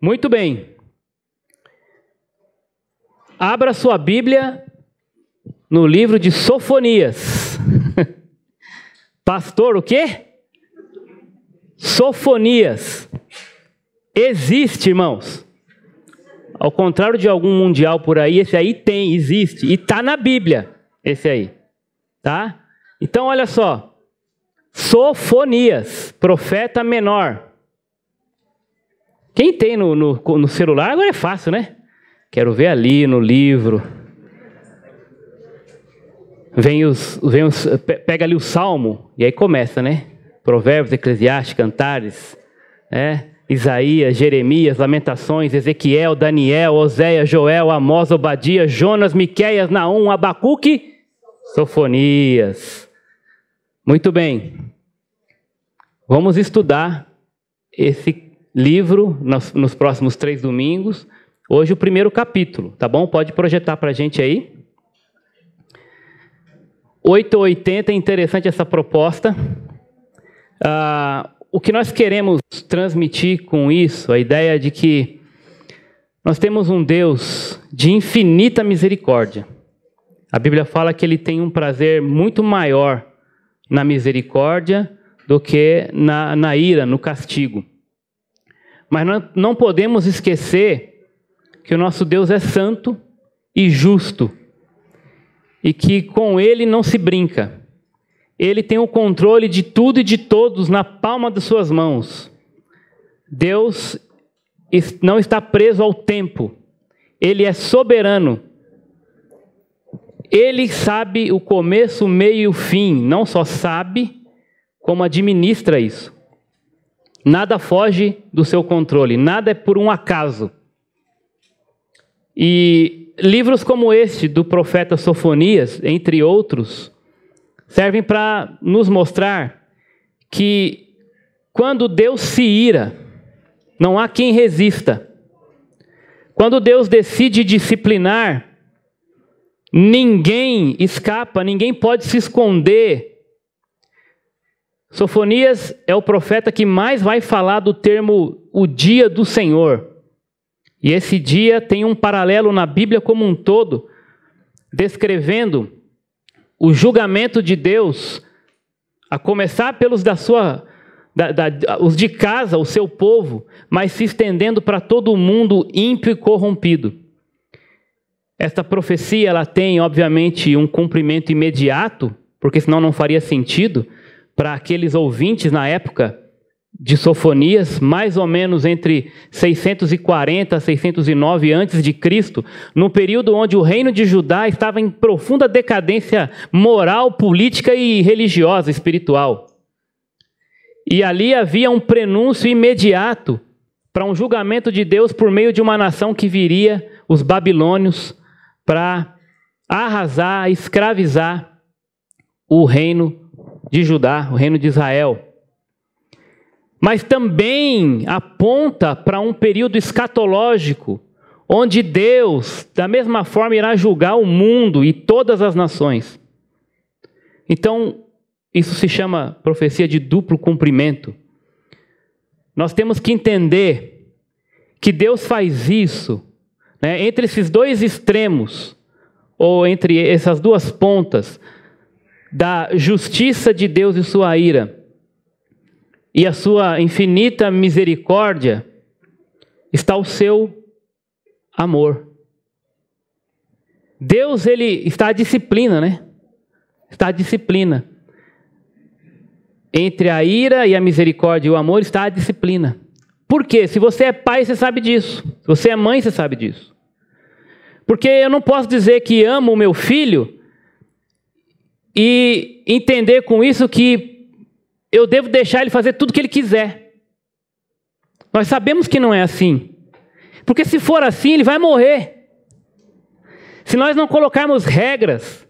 Muito bem. Abra sua Bíblia no livro de Sofonias. Pastor, o quê? Sofonias. Existe, irmãos. Ao contrário de algum mundial por aí, esse aí existe. E está na Bíblia, esse aí. Tá? Então, olha só. Sofonias, profeta menor. Quem tem no celular, agora é fácil, né? Quero ver ali no livro. Pega ali o Salmo, e aí começa, né? Provérbios, Eclesiastes, Cantares, Isaías, Jeremias, Lamentações, Ezequiel, Daniel, Oséias, Joel, Amós, Obadias, Jonas, Miqueias, Naum, Abacuque, Sofonias. Muito bem. Vamos estudar esse livro nos próximos 3 domingos. Hoje o primeiro capítulo, tá bom? Pode projetar para a gente aí. 8 ou 80, é interessante essa proposta. O que nós queremos transmitir com isso, a ideia de que nós temos um Deus de infinita misericórdia. A Bíblia fala que Ele tem um prazer muito maior na misericórdia do que na ira, no castigo. Mas nós não podemos esquecer que o nosso Deus é santo e justo. E que com Ele não se brinca. Ele tem o controle de tudo e de todos na palma de suas mãos. Deus não está preso ao tempo. Ele é soberano. Ele sabe o começo, o meio e o fim. Não só sabe, como administra isso. Nada foge do seu controle. Nada é por um acaso. E livros como este do profeta Sofonias, entre outros, servem para nos mostrar que quando Deus se ira, não há quem resista. Quando Deus decide disciplinar, ninguém escapa, ninguém pode se esconder. Sofonias é o profeta que mais vai falar do termo o dia do Senhor. E esse dia tem um paralelo na Bíblia como um todo, descrevendo o julgamento de Deus, a começar pelos os de casa, o seu povo, mas se estendendo para todo o mundo ímpio e corrompido. Esta profecia ela tem, obviamente, um cumprimento imediato, porque senão não faria sentido para aqueles ouvintes na época de Sofonias, mais ou menos entre 640 a 609 a.C., no período onde o reino de Judá estava em profunda decadência moral, política e religiosa, espiritual. E ali havia um prenúncio imediato para um julgamento de Deus por meio de uma nação que viria, os babilônios, para arrasar, escravizar o reino de Judá, o reino de Israel. Mas também aponta para um período escatológico, onde Deus, da mesma forma, irá julgar o mundo e todas as nações. Então, isso se chama profecia de duplo cumprimento. Nós temos que entender que Deus faz isso, entre esses dois extremos, ou entre essas duas pontas, da justiça de Deus e sua ira, e a sua infinita misericórdia, está o seu amor. Deus, Ele está à disciplina, Está à disciplina. Entre a ira e a misericórdia e o amor está a disciplina. Por quê? Se você é pai, você sabe disso. Se você é mãe, você sabe disso. Porque eu não posso dizer que amo o meu filho e entender com isso que eu devo deixar ele fazer tudo o que ele quiser. Nós sabemos que não é assim. Porque se for assim, ele vai morrer. Se nós não colocarmos regras,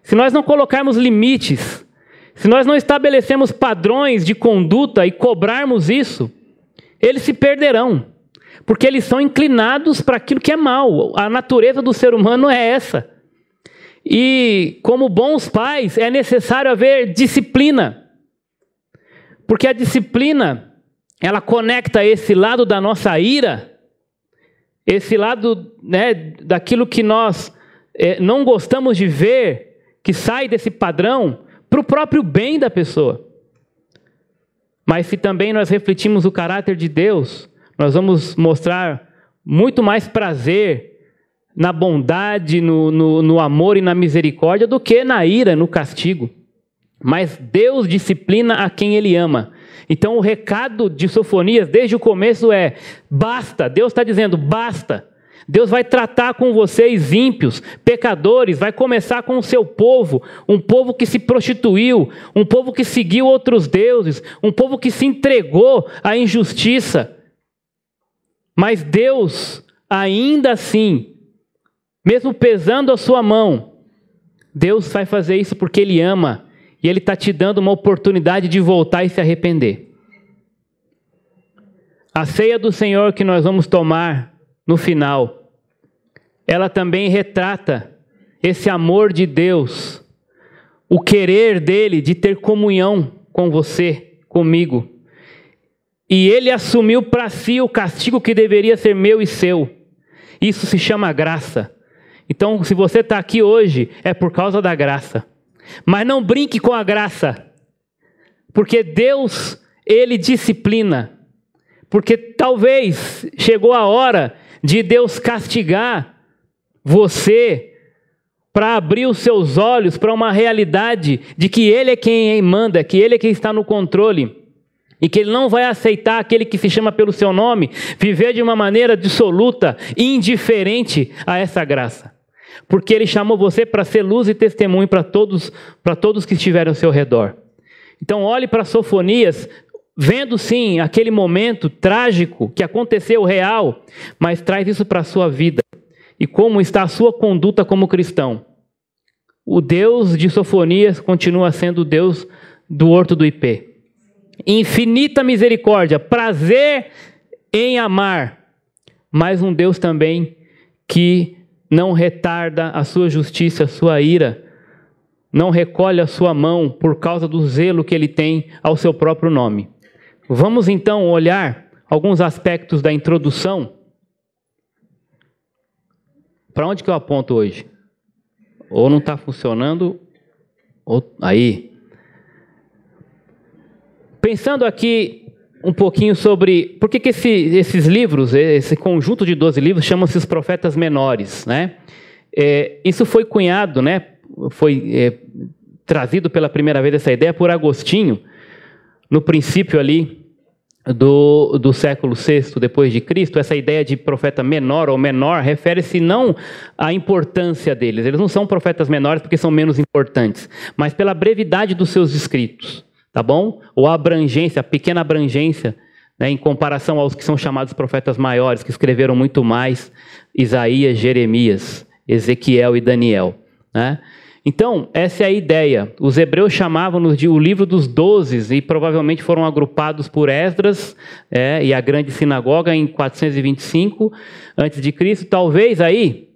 se nós não colocarmos limites, se nós não estabelecemos padrões de conduta e cobrarmos isso, eles se perderão. Porque eles são inclinados para aquilo que é mal. A natureza do ser humano é essa. E como bons pais, é necessário haver disciplina. Porque a disciplina, ela conecta esse lado da nossa ira esse lado, né, daquilo que nós não gostamos de ver, que sai desse padrão, para o próprio bem da pessoa. Mas se também nós refletimos o caráter de Deus, nós vamos mostrar muito mais prazer na bondade, no amor e na misericórdia do que na ira, no castigo. Mas Deus disciplina a quem Ele ama. Então o recado de Sofonias desde o começo é: basta. Deus está dizendo, basta. Deus vai tratar com vocês ímpios, pecadores, vai começar com o seu povo, um povo que se prostituiu, um povo que seguiu outros deuses, um povo que se entregou à injustiça. Mas Deus, ainda assim, mesmo pesando a sua mão, Deus vai fazer isso porque Ele ama, e Ele está te dando uma oportunidade de voltar e se arrepender. A ceia do Senhor que nós vamos tomar no final, ela também retrata esse amor de Deus, o querer dele de ter comunhão com você, comigo. E ele assumiu para si o castigo que deveria ser meu e seu. Isso se chama graça. Então, se você está aqui hoje, é por causa da graça. Mas não brinque com a graça, porque Deus, Ele disciplina. Porque talvez chegou a hora de Deus castigar você para abrir os seus olhos para uma realidade de que Ele é quem manda, que Ele é quem está no controle. E que Ele não vai aceitar aquele que se chama pelo seu nome viver de uma maneira dissoluta, indiferente a essa graça. Porque Ele chamou você para ser luz e testemunho para todos que estiverem ao seu redor. Então olhe para Sofonias, vendo sim aquele momento trágico que aconteceu real, mas traz isso para a sua vida. E como está a sua conduta como cristão. O Deus de Sofonias continua sendo o Deus do Horto do Ipê. Infinita misericórdia, prazer em amar, mas um Deus também que não retarda a sua justiça, a sua ira, não recolhe a sua mão por causa do zelo que Ele tem ao seu próprio nome. Vamos então olhar alguns aspectos da introdução. Para onde que eu aponto hoje? Ou não está funcionando, ou aí. Pensando aqui um pouquinho sobre por que esses livros, esse conjunto de 12 livros, chamam-se os profetas menores, né? Isso foi cunhado, né? Foi trazido pela primeira vez essa ideia por Agostinho, no princípio ali do século VI depois de Cristo. Essa ideia de profeta menor ou menor refere-se não à importância deles. Eles não são profetas menores porque são menos importantes, mas pela brevidade dos seus escritos. Tá bom? Ou a abrangência, a pequena abrangência, né, em comparação aos que são chamados profetas maiores, que escreveram muito mais, Isaías, Jeremias, Ezequiel e Daniel. Né? Então, essa é a ideia. Os hebreus chamavam-nos de o livro dos 12 e provavelmente foram agrupados por Esdras e a grande sinagoga em 425 a.C., talvez aí,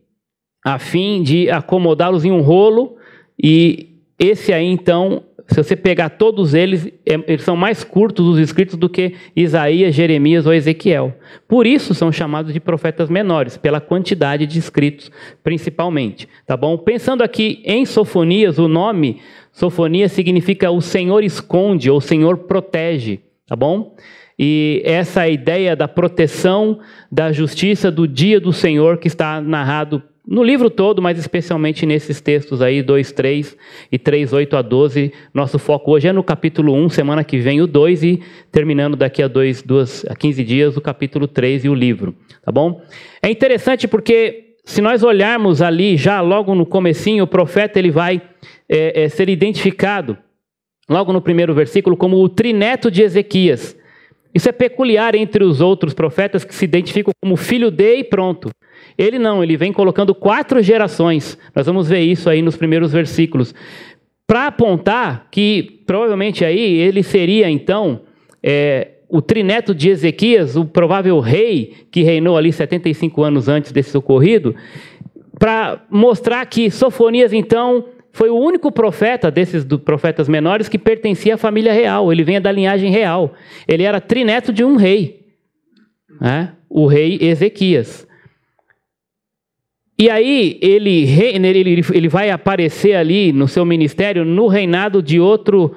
a fim de acomodá-los em um rolo, e esse aí então, se você pegar todos eles, eles são mais curtos os escritos do que Isaías, Jeremias ou Ezequiel. Por isso são chamados de profetas menores, pela quantidade de escritos principalmente. Tá bom? Pensando aqui em Sofonias, o nome Sofonias significa o Senhor esconde ou o Senhor protege. Tá bom? E essa ideia da proteção, da justiça, do dia do Senhor que está narrado no livro todo, mas especialmente nesses textos aí, 2:3 e 3:8 a 12. Nosso foco hoje é no capítulo 1, semana que vem o 2 e terminando daqui a 15 dias o capítulo 3 e o livro. Tá bom? É interessante porque se nós olharmos ali, já logo no comecinho, o profeta ele vai ser identificado, logo no primeiro versículo, como o trineto de Ezequias. Isso é peculiar entre os outros profetas que se identificam como filho de e pronto. Ele não, ele vem colocando 4 gerações. Nós vamos ver isso aí nos primeiros versículos. Para apontar que, provavelmente aí, ele seria então o trineto de Ezequias, o provável rei que reinou ali 75 anos antes desse ocorrido, para mostrar que Sofonias então foi o único profeta desses profetas menores que pertencia à família real. Ele vinha da linhagem real. Ele era trineto de um rei, né? O rei Ezequias. E aí ele vai aparecer ali no seu ministério no reinado de outro,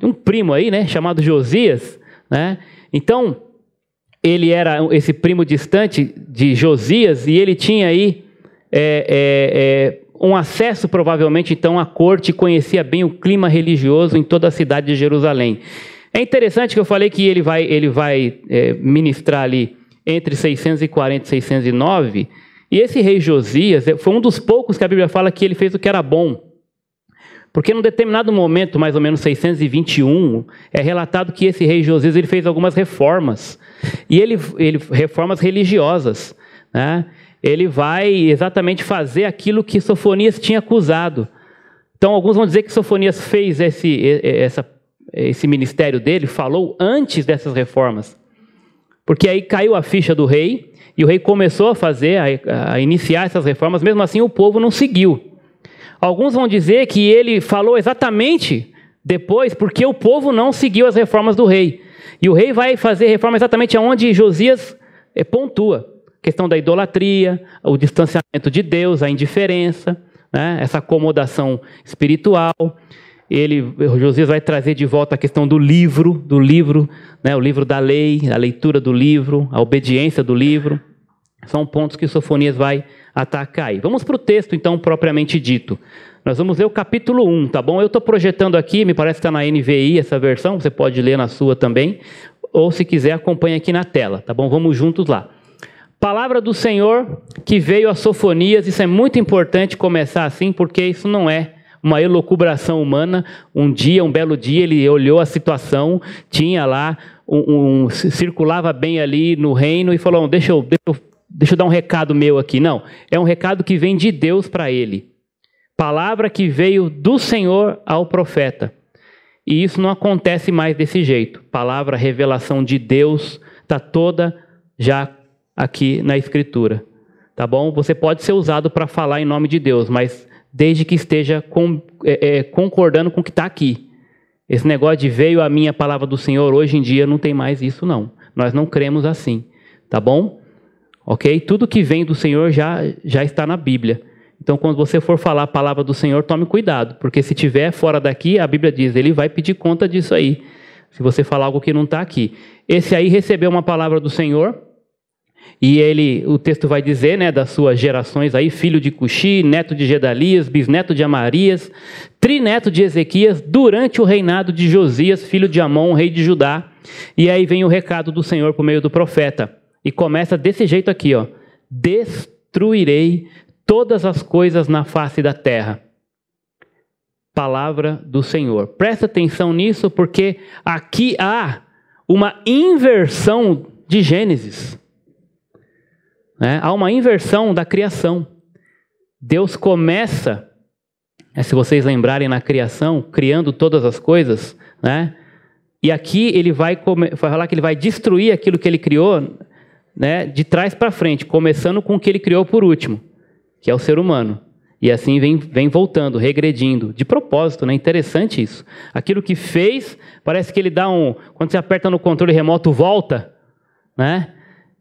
um primo aí, né, chamado Josias, né? Então, ele era esse primo distante de Josias e ele tinha aí um acesso provavelmente então à corte e conhecia bem o clima religioso em toda a cidade de Jerusalém. É interessante que eu falei que ele vai ministrar ali entre 640 e 609, e esse rei Josias foi um dos poucos que a Bíblia fala que ele fez o que era bom. Porque num determinado momento, mais ou menos 621, é relatado que esse rei Josias ele fez algumas reformas. E ele reformas religiosas, né? Ele vai exatamente fazer aquilo que Sofonias tinha acusado. Então, alguns vão dizer que Sofonias fez esse ministério dele, falou antes dessas reformas. Porque aí caiu a ficha do rei, e o rei começou a iniciar essas reformas, mesmo assim o povo não seguiu. Alguns vão dizer que ele falou exatamente depois, porque o povo não seguiu as reformas do rei. E o rei vai fazer reforma exatamente aonde Josias pontua. A questão da idolatria, o distanciamento de Deus, a indiferença, né? Essa acomodação espiritual. Josias vai trazer de volta a questão do livro, né? O livro da lei, a leitura do livro, a obediência do livro. São pontos que Sofonias vai atacar aí. Vamos para o texto, então, propriamente dito. Nós vamos ler o capítulo 1, tá bom? Eu estou projetando aqui, me parece que está na NVI essa versão, você pode ler na sua também, ou se quiser, acompanhe aqui na tela, tá bom? Vamos juntos lá. Palavra do Senhor que veio a Sofonias, isso é muito importante começar assim, porque isso não é uma elucubração humana. Um belo dia, ele olhou a situação, tinha lá, circulava bem ali no reino e falou, deixa eu dar um recado meu aqui. Não, é um recado que vem de Deus para ele. Palavra que veio do Senhor ao profeta. E isso não acontece mais desse jeito. Palavra, revelação de Deus, está toda já aqui na Escritura. Tá bom? Você pode ser usado para falar em nome de Deus, mas desde que esteja concordando com o que está aqui. Esse negócio de veio a minha palavra do Senhor, hoje em dia não tem mais isso não. Nós não cremos assim. Tá bom? Ok? Tudo que vem do Senhor já está na Bíblia. Então, quando você for falar a palavra do Senhor, tome cuidado, porque se tiver fora daqui, a Bíblia diz, ele vai pedir conta disso aí, se você falar algo que não está aqui. Esse aí recebeu uma palavra do Senhor, e o texto vai dizer, né, das suas gerações aí, filho de Cuxi, neto de Gedalias, bisneto de Amarias, trineto de Ezequias, durante o reinado de Josias, filho de Amon, rei de Judá. E aí vem o recado do Senhor por meio do profeta. E começa desse jeito aqui, ó. Destruirei todas as coisas na face da terra. Palavra do Senhor. Presta atenção nisso, porque aqui há uma inversão de Gênesis. Né? Há uma inversão da criação. Deus começa, se vocês lembrarem na criação, criando todas as coisas, né? E aqui ele vai falar que ele vai destruir aquilo que ele criou, né, de trás para frente, começando com o que ele criou por último, que é o ser humano. E assim vem voltando, regredindo, de propósito, né? Interessante isso. Aquilo que fez, parece que ele dá quando você aperta no controle remoto, volta, né?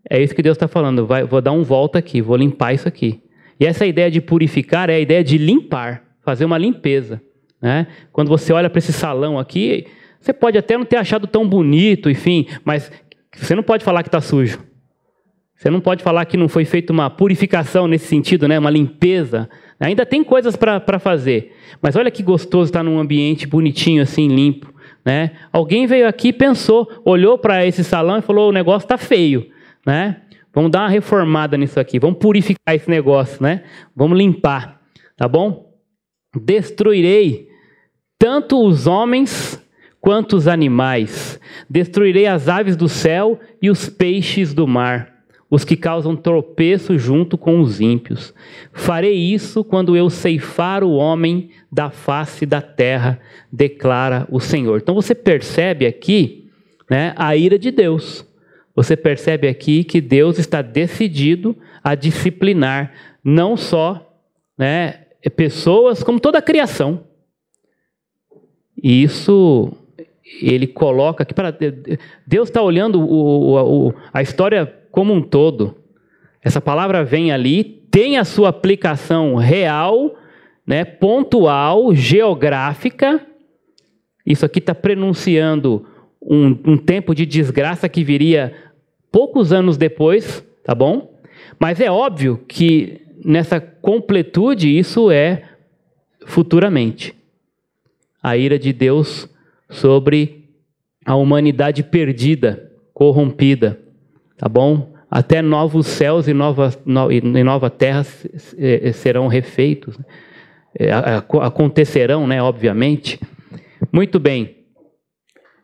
É isso que Deus está falando, vou dar um volta aqui, vou limpar isso aqui. E essa ideia de purificar é a ideia de limpar, fazer uma limpeza, né? Quando você olha para esse salão aqui, você pode até não ter achado tão bonito, enfim, mas você não pode falar que está sujo. Você não pode falar que não foi feita uma purificação nesse sentido, né? Uma limpeza. Ainda tem coisas para fazer. Mas olha que gostoso estar num ambiente bonitinho, assim, limpo, né? Alguém veio aqui, pensou, olhou para esse salão e falou, o negócio está feio, né? Vamos dar uma reformada nisso aqui. Vamos purificar esse negócio, né? Vamos limpar, tá bom? Destruirei tanto os homens quanto os animais. Destruirei as aves do céu e os peixes do mar, os que causam tropeço junto com os ímpios. Farei isso quando eu ceifar o homem da face da terra, declara o Senhor. Então você percebe aqui, né, a ira de Deus. Você percebe aqui que Deus está decidido a disciplinar não só, né, pessoas, como toda a criação. E isso ele coloca aqui para Deus está olhando a história como um todo. Essa palavra vem ali, tem a sua aplicação real, né, pontual, geográfica. Isso aqui está prenunciando um tempo de desgraça que viria poucos anos depois, tá bom? Mas é óbvio que nessa completude isso é futuramente. A ira de Deus sobre a humanidade perdida, corrompida, tá bom? Até novos céus e nova terra serão refeitos. Acontecerão, né, obviamente. Muito bem.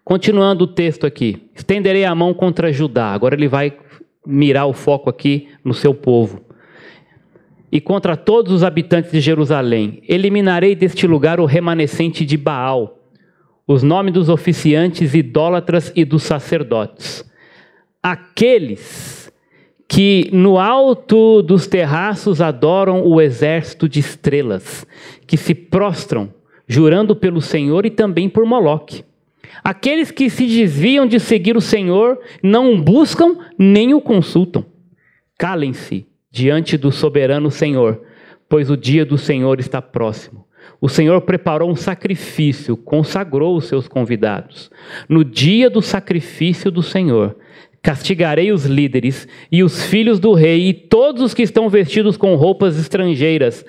Continuando o texto aqui. Estenderei a mão contra Judá. Agora ele vai mirar o foco aqui no seu povo. E contra todos os habitantes de Jerusalém. Eliminarei deste lugar o remanescente de Baal, os nomes dos oficiantes idólatras e dos sacerdotes. Aqueles que no alto dos terraços adoram o exército de estrelas, que se prostram, jurando pelo Senhor e também por Moloque. Aqueles que se desviam de seguir o Senhor, não o buscam nem o consultam. Calem-se diante do soberano Senhor, pois o dia do Senhor está próximo. O Senhor preparou um sacrifício, consagrou os seus convidados. No dia do sacrifício do Senhor, castigarei os líderes e os filhos do rei e todos os que estão vestidos com roupas estrangeiras.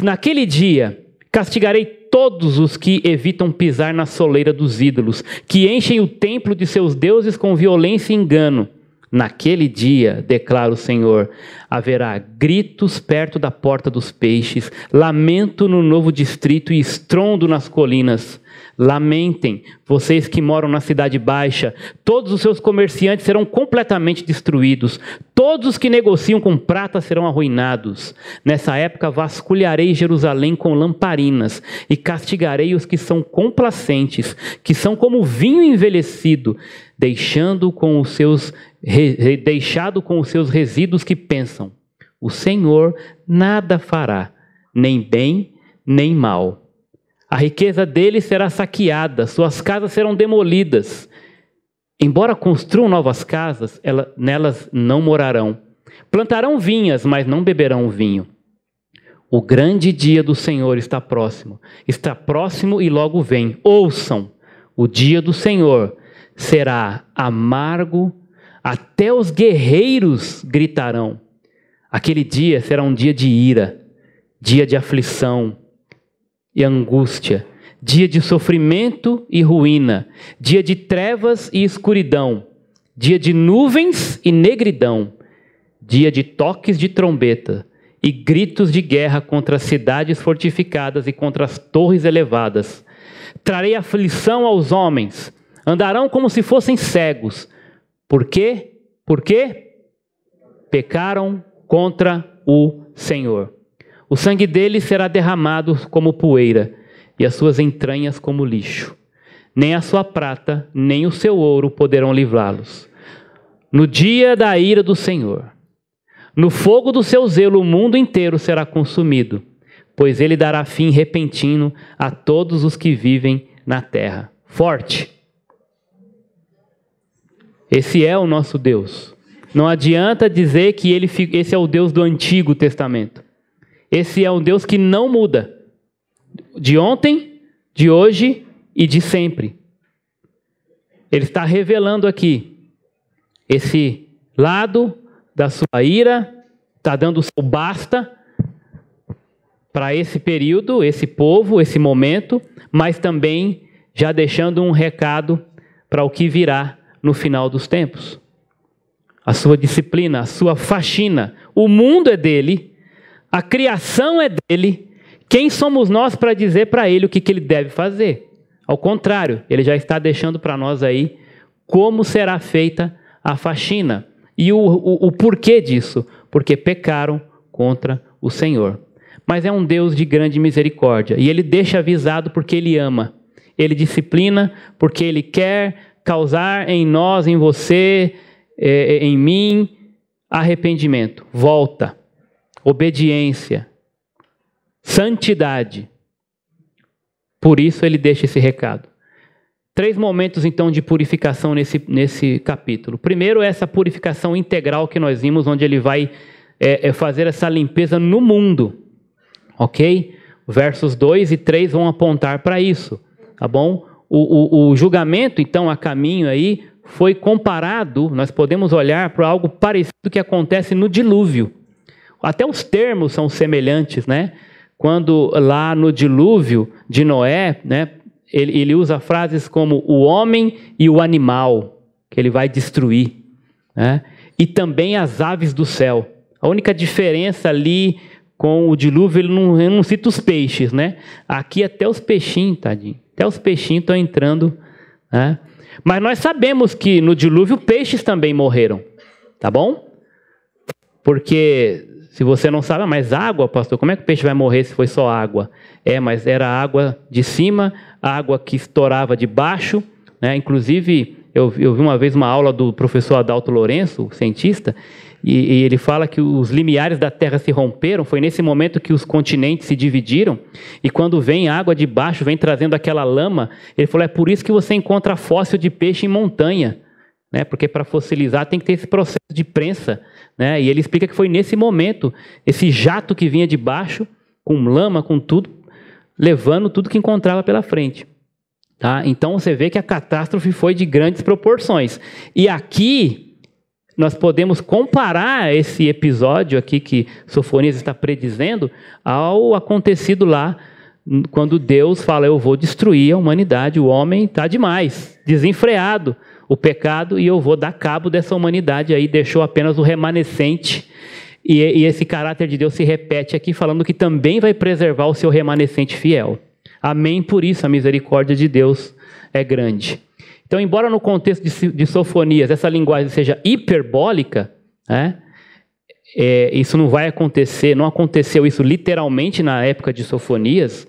Naquele dia, castigarei todos os que evitam pisar na soleira dos ídolos, que enchem o templo de seus deuses com violência e engano. Naquele dia, declara o Senhor, haverá gritos perto da porta dos peixes, lamento no novo distrito e estrondo nas colinas. Lamentem, vocês que moram na cidade baixa, todos os seus comerciantes serão completamente destruídos, todos os que negociam com prata serão arruinados. Nessa época vasculharei Jerusalém com lamparinas e castigarei os que são complacentes, que são como vinho envelhecido, deixado com os seus resíduos que pensam: o Senhor nada fará, nem bem, nem mal. A riqueza deles será saqueada, suas casas serão demolidas. Embora construam novas casas, nelas não morarão. Plantarão vinhas, mas não beberão vinho. O grande dia do Senhor está próximo e logo vem. Ouçam, o dia do Senhor será amargo, até os guerreiros gritarão. Aquele dia será um dia de ira, dia de aflição e angústia, dia de sofrimento e ruína, dia de trevas e escuridão, dia de nuvens e negridão, dia de toques de trombeta e gritos de guerra contra as cidades fortificadas e contra as torres elevadas. Trarei aflição aos homens, andarão como se fossem cegos. Por quê? Porque pecaram contra o Senhor. O sangue deles será derramado como poeira, e as suas entranhas como lixo. Nem a sua prata, nem o seu ouro poderão livrá-los. No dia da ira do Senhor, no fogo do seu zelo, o mundo inteiro será consumido, pois ele dará fim repentino a todos os que vivem na terra. Forte. Esse é o nosso Deus. Não adianta dizer que esse é o Deus do Antigo Testamento. Esse é um Deus que não muda. De ontem, de hoje e de sempre. Ele está revelando aqui esse lado da sua ira, está dando o seu basta para esse período, esse povo, esse momento, mas também já deixando um recado para o que virá no final dos tempos. A sua disciplina, a sua faxina. O mundo é dele, a criação é dele. Quem somos nós para dizer para ele o que ele deve fazer? Ao contrário, ele já está deixando para nós aí como será feita a faxina. E o porquê disso? Porque pecaram contra o Senhor. Mas é um Deus de grande misericórdia. E ele deixa avisado porque ele ama. Ele disciplina porque ele quer causar em nós, em você, em mim, arrependimento, volta, obediência, santidade. Por isso ele deixa esse recado. 3 momentos então de purificação nesse capítulo. Primeiro, essa purificação integral que nós vimos, onde ele vai é fazer essa limpeza no mundo, ok? Versos 2 e 3 vão apontar para isso, tá bom? O julgamento, então, a caminho aí, foi comparado, nós podemos olhar para algo parecido que acontece no dilúvio. Até os termos são semelhantes, né? Quando lá no dilúvio de Noé, né, ele usa frases como o homem e o animal, que ele vai destruir, né? E também as aves do céu. A única diferença ali com o dilúvio, ele não cita os peixes, né? Aqui até os peixinhos, tadinho. Até os peixinhos estão entrando, né? Mas nós sabemos que no dilúvio peixes também morreram, tá bom? Porque se você não sabe, mas água, pastor, como é que o peixe vai morrer se foi só água? Mas era água de cima, água que estourava de baixo, né? Inclusive, eu vi uma vez uma aula do professor Adalto Lourenço, o cientista, e ele fala que os limiares da Terra se romperam, foi nesse momento que os continentes se dividiram, e quando vem água de baixo, vem trazendo aquela lama, ele falou, é por isso que você encontra fóssil de peixe em montanha, né? Porque para fossilizar tem que ter esse processo de prensa, né? E ele explica que foi nesse momento, esse jato que vinha de baixo, com lama, com tudo, levando tudo que encontrava pela frente. Tá? Então você vê que a catástrofe foi de grandes proporções. E aqui nós podemos comparar esse episódio aqui que Sofonias está predizendo ao acontecido lá, quando Deus fala, eu vou destruir a humanidade, o homem está demais, desenfreado, o pecado, e eu vou dar cabo dessa humanidade aí, deixou apenas o remanescente, e esse caráter de Deus se repete aqui, falando que também vai preservar o seu remanescente fiel. Amém, por isso a misericórdia de Deus é grande. Então, embora no contexto de Sofonias essa linguagem seja hiperbólica, né, isso não vai acontecer, não aconteceu isso literalmente na época de Sofonias,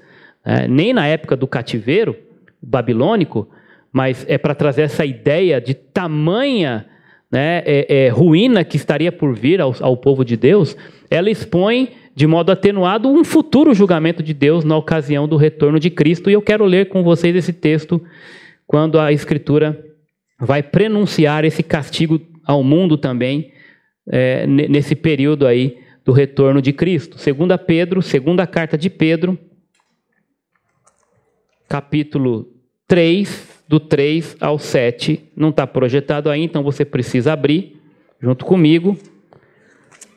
nem na época do cativeiro babilônico, mas é para trazer essa ideia de tamanha, né, ruína que estaria por vir ao povo de Deus. Ela expõe de modo atenuado um futuro julgamento de Deus na ocasião do retorno de Cristo, e eu quero ler com vocês esse texto quando a Escritura vai prenunciar esse castigo ao mundo também, nesse período aí do retorno de Cristo. 2 Pedro, segunda carta de Pedro, capítulo 3, do 3 ao 7, não está projetado aí, então você precisa abrir junto comigo.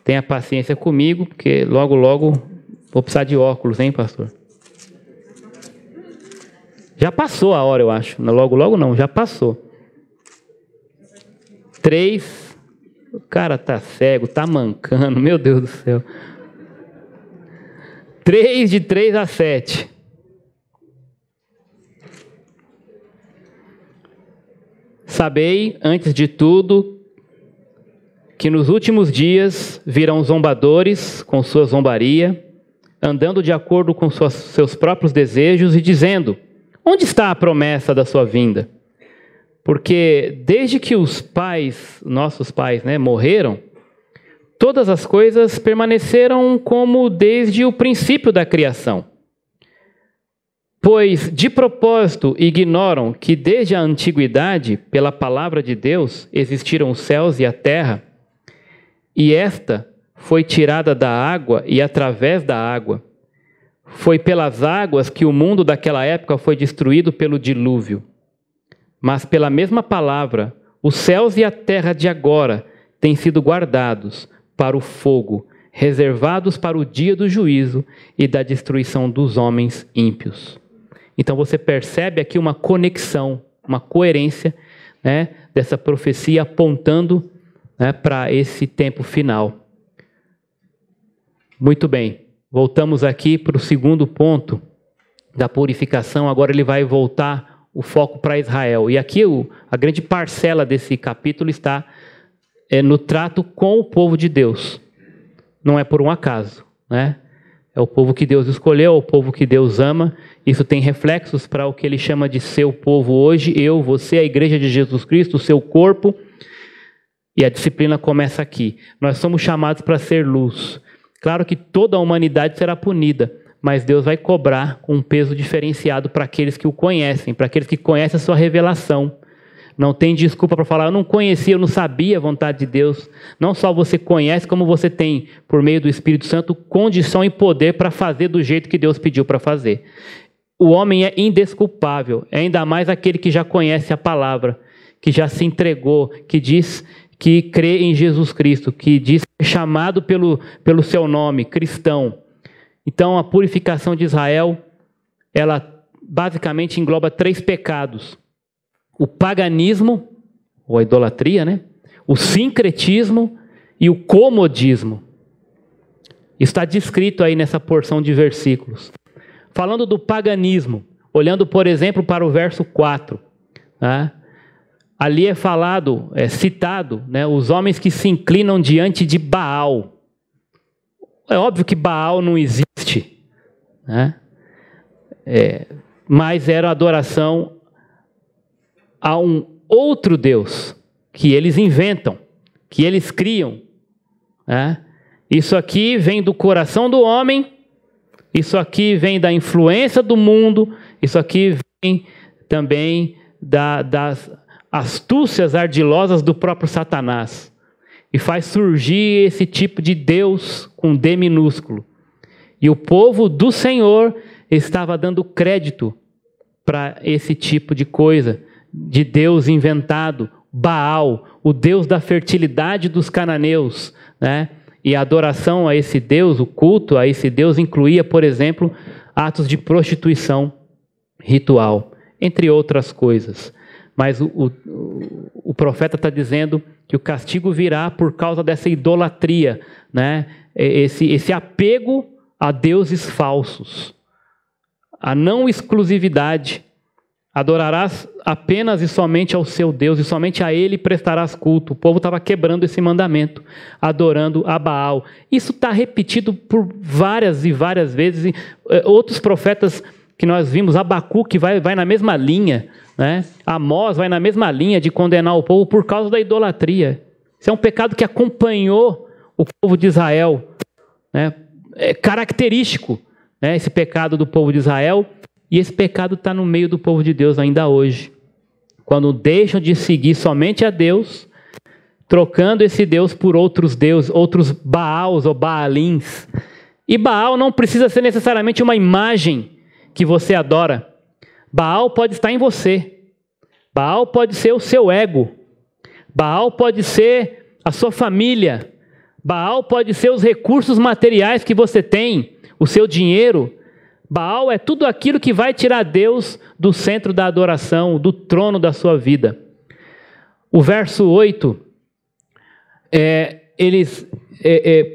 Tenha paciência comigo, porque logo, logo vou precisar de óculos, hein, pastor? Já passou a hora, eu acho. Logo, logo não, já passou. 3, o cara tá cego, tá mancando, meu Deus do céu. 3, de 3 a 7. Sabei, antes de tudo, que nos últimos dias virão zombadores com sua zombaria, andando de acordo com seus próprios desejos e dizendo, onde está a promessa da sua vinda? Porque desde que os pais, nossos pais, né, morreram, todas as coisas permaneceram como desde o princípio da criação. Pois, de propósito, ignoram que desde a antiguidade, pela palavra de Deus, existiram os céus e a terra, e esta foi tirada da água e através da água. Foi pelas águas que o mundo daquela época foi destruído pelo dilúvio. Mas pela mesma palavra, os céus e a terra de agora têm sido guardados para o fogo, reservados para o dia do juízo e da destruição dos homens ímpios. Então você percebe aqui uma conexão, uma coerência, né, dessa profecia apontando, né, para esse tempo final. Muito bem, voltamos aqui para o segundo ponto da purificação. Agora ele vai voltar o foco para Israel. E aqui a grande parcela desse capítulo está no trato com o povo de Deus. Não é por um acaso, né? É o povo que Deus escolheu, é o povo que Deus ama. Isso tem reflexos para o que ele chama de seu povo hoje. Eu, você, a igreja de Jesus Cristo, o seu corpo. E a disciplina começa aqui. Nós somos chamados para ser luz. Claro que toda a humanidade será punida, mas Deus vai cobrar com um peso diferenciado para aqueles que o conhecem, para aqueles que conhecem a sua revelação. Não tem desculpa para falar, eu não conhecia, eu não sabia a vontade de Deus. Não só você conhece, como você tem, por meio do Espírito Santo, condição e poder para fazer do jeito que Deus pediu para fazer. O homem é indesculpável, ainda mais aquele que já conhece a palavra, que já se entregou, que diz que crê em Jesus Cristo, que diz que é chamado pelo seu nome, cristão. Então, a purificação de Israel, ela basicamente engloba 3 pecados. O paganismo, ou a idolatria, né? O sincretismo e o comodismo. Isso está descrito aí nessa porção de versículos. Falando do paganismo, olhando, por exemplo, para o verso 4, tá? Ali é falado, é citado, né, os homens que se inclinam diante de Baal. É óbvio que Baal não existe, né? Mas era adoração a um outro Deus, que eles inventam, que eles criam, né? Isso aqui vem do coração do homem, isso aqui vem da influência do mundo, isso aqui vem também das astúcias ardilosas do próprio Satanás. E faz surgir esse tipo de Deus com D minúsculo. E o povo do Senhor estava dando crédito para esse tipo de coisa, de Deus inventado, Baal, o Deus da fertilidade dos cananeus, né? E a adoração a esse Deus, o culto a esse Deus, incluía, por exemplo, atos de prostituição ritual, entre outras coisas. Mas o profeta está dizendo que o castigo virá por causa dessa idolatria, né? Esse apego a deuses falsos, a não exclusividade. Adorarás apenas e somente ao seu Deus, e somente a Ele prestarás culto. O povo estava quebrando esse mandamento, adorando a Baal. Isso está repetido por várias e várias vezes. Outros profetas que nós vimos, Abacuque vai na mesma linha, né? Amós vai na mesma linha de condenar o povo por causa da idolatria. Isso é um pecado que acompanhou o povo de Israel, né? É característico, né, esse pecado do povo de Israel. E esse pecado está no meio do povo de Deus ainda hoje. Quando deixam de seguir somente a Deus, trocando esse Deus por outros deuses, outros Baals ou Baalins. E Baal não precisa ser necessariamente uma imagem que você adora. Baal pode estar em você. Baal pode ser o seu ego. Baal pode ser a sua família. Baal pode ser os recursos materiais que você tem, o seu dinheiro. Baal é tudo aquilo que vai tirar Deus do centro da adoração, do trono da sua vida. O verso 8,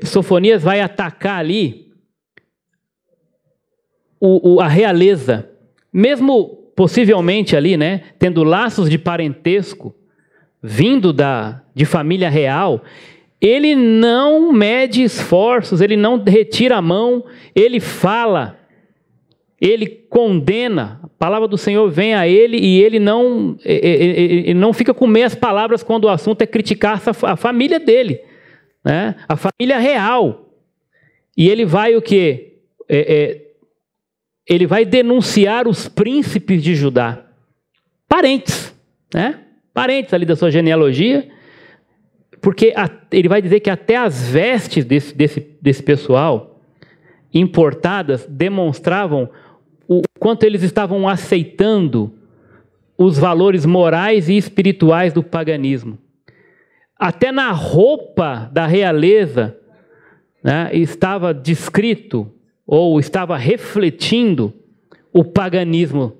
Sofonias vai atacar ali a realeza, mesmo possivelmente ali, né, tendo laços de parentesco, vindo de família real, ele não mede esforços, ele não retira a mão, ele fala. Ele condena, a palavra do Senhor vem a ele e ele não fica com meias palavras quando o assunto é criticar a família dele, né? A família real. E ele vai o quê? Ele vai denunciar os príncipes de Judá, parentes, né? Parentes ali da sua genealogia, porque ele vai dizer que até as vestes desse pessoal importadas demonstravam o quanto eles estavam aceitando os valores morais e espirituais do paganismo. Até na roupa da realeza, né, estava descrito, ou estava refletindo o paganismo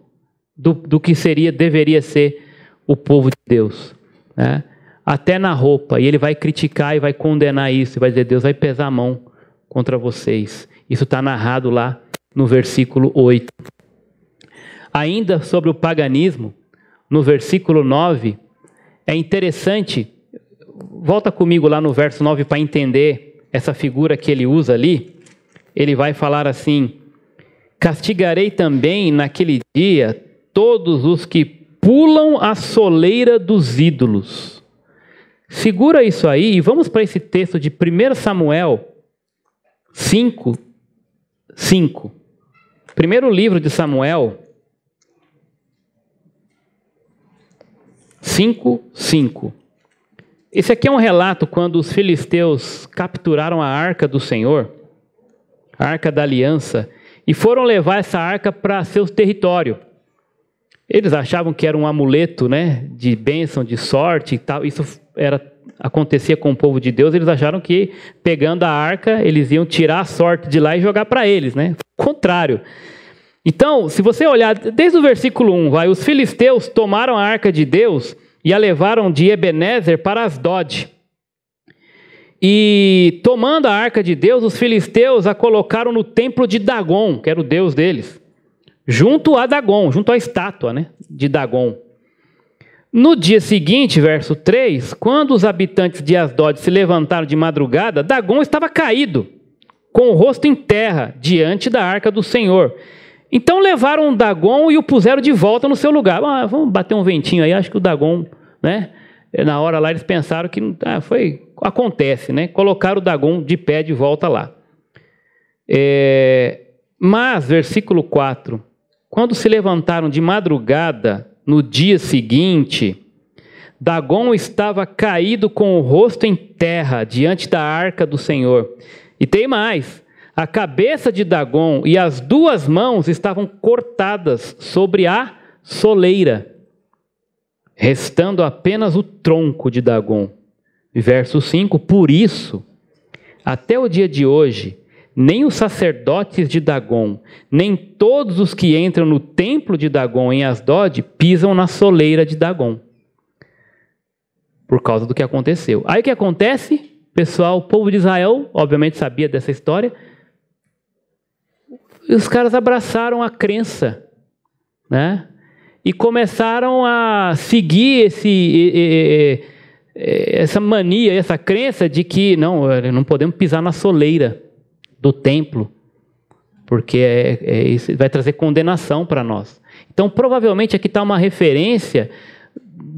do que deveria ser o povo de Deus, né? Até na roupa. E ele vai criticar e vai condenar isso, e vai dizer, Deus vai pesar a mão contra vocês. Isso está narrado lá no versículo 8. Ainda sobre o paganismo, no versículo 9, é interessante, volta comigo lá no verso 9 para entender essa figura que ele usa ali. Ele vai falar assim: castigarei também naquele dia todos os que pulam a soleira dos ídolos. Segura isso aí e vamos para esse texto de 1 Samuel 5. Primeiro livro de Samuel, 5:5. Esse aqui é um relato quando os filisteus capturaram a arca do Senhor, a arca da aliança, e foram levar essa arca para seu território. Eles achavam que era um amuleto, né, de bênção, de sorte e tal. Isso acontecia com o povo de Deus. Eles acharam que pegando a arca, eles iam tirar a sorte de lá e jogar para eles, né? O contrário. Então, se você olhar desde o versículo 1, os filisteus tomaram a arca de Deus e a levaram de Ebenezer para Asdod. E tomando a arca de Deus, os filisteus a colocaram no templo de Dagon, que era o deus deles, junto a Dagon, junto à estátua, né, de Dagon. No dia seguinte, verso 3, quando os habitantes de Asdod se levantaram de madrugada, Dagon estava caído, com o rosto em terra, diante da arca do Senhor. Então levaram Dagon e o puseram de volta no seu lugar. Vamos bater um ventinho aí, acho que o Dagon, né? Na hora lá eles pensaram que acontece, né? Colocaram o Dagon de pé de volta lá. Mas, versículo 4, quando se levantaram de madrugada, no dia seguinte, Dagon estava caído com o rosto em terra, diante da arca do Senhor. E tem mais, a cabeça de Dagon e as duas mãos estavam cortadas sobre a soleira, restando apenas o tronco de Dagon. Verso 5, por isso, até o dia de hoje, nem os sacerdotes de Dagon, nem todos os que entram no templo de Dagon em Asdod pisam na soleira de Dagon. Por causa do que aconteceu. Aí o que acontece? Pessoal, o povo de Israel, obviamente sabia dessa história, e os caras abraçaram a crença, né? E começaram a seguir essa mania, essa crença de que não podemos pisar na soleira do templo, porque isso vai trazer condenação para nós. Então, provavelmente aqui está uma referência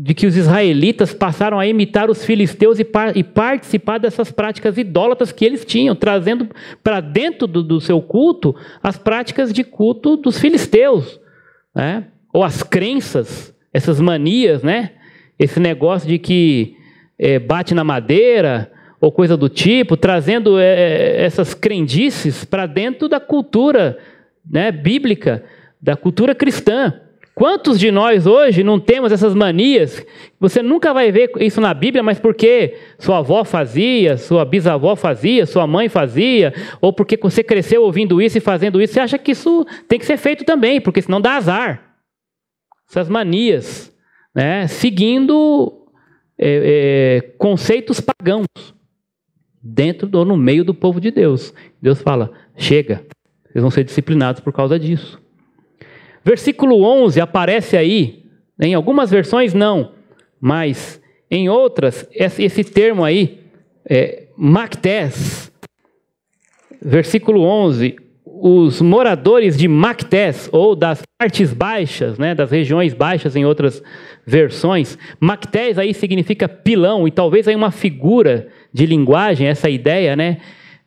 de que os israelitas passaram a imitar os filisteus e participar dessas práticas idólatras que eles tinham, trazendo para dentro do seu culto as práticas de culto dos filisteus, né? Ou as crenças, essas manias, né? Esse negócio de que bate na madeira, ou coisa do tipo, trazendo essas crendices para dentro da cultura, né, bíblica, da cultura cristã. Quantos de nós hoje não temos essas manias? Você nunca vai ver isso na Bíblia, mas porque sua avó fazia, sua bisavó fazia, sua mãe fazia, ou porque você cresceu ouvindo isso e fazendo isso, você acha que isso tem que ser feito também, porque senão dá azar. Essas manias, né, seguindo conceitos pagãos no meio do povo de Deus. Deus fala, chega, vocês vão ser disciplinados por causa disso. Versículo 11 aparece aí, em algumas versões não, mas em outras, esse termo aí, Mactés, versículo 11, os moradores de Mactés, ou das partes baixas, né, das regiões baixas em outras versões, Mactés aí significa pilão, e talvez aí uma figura de linguagem, essa ideia, né,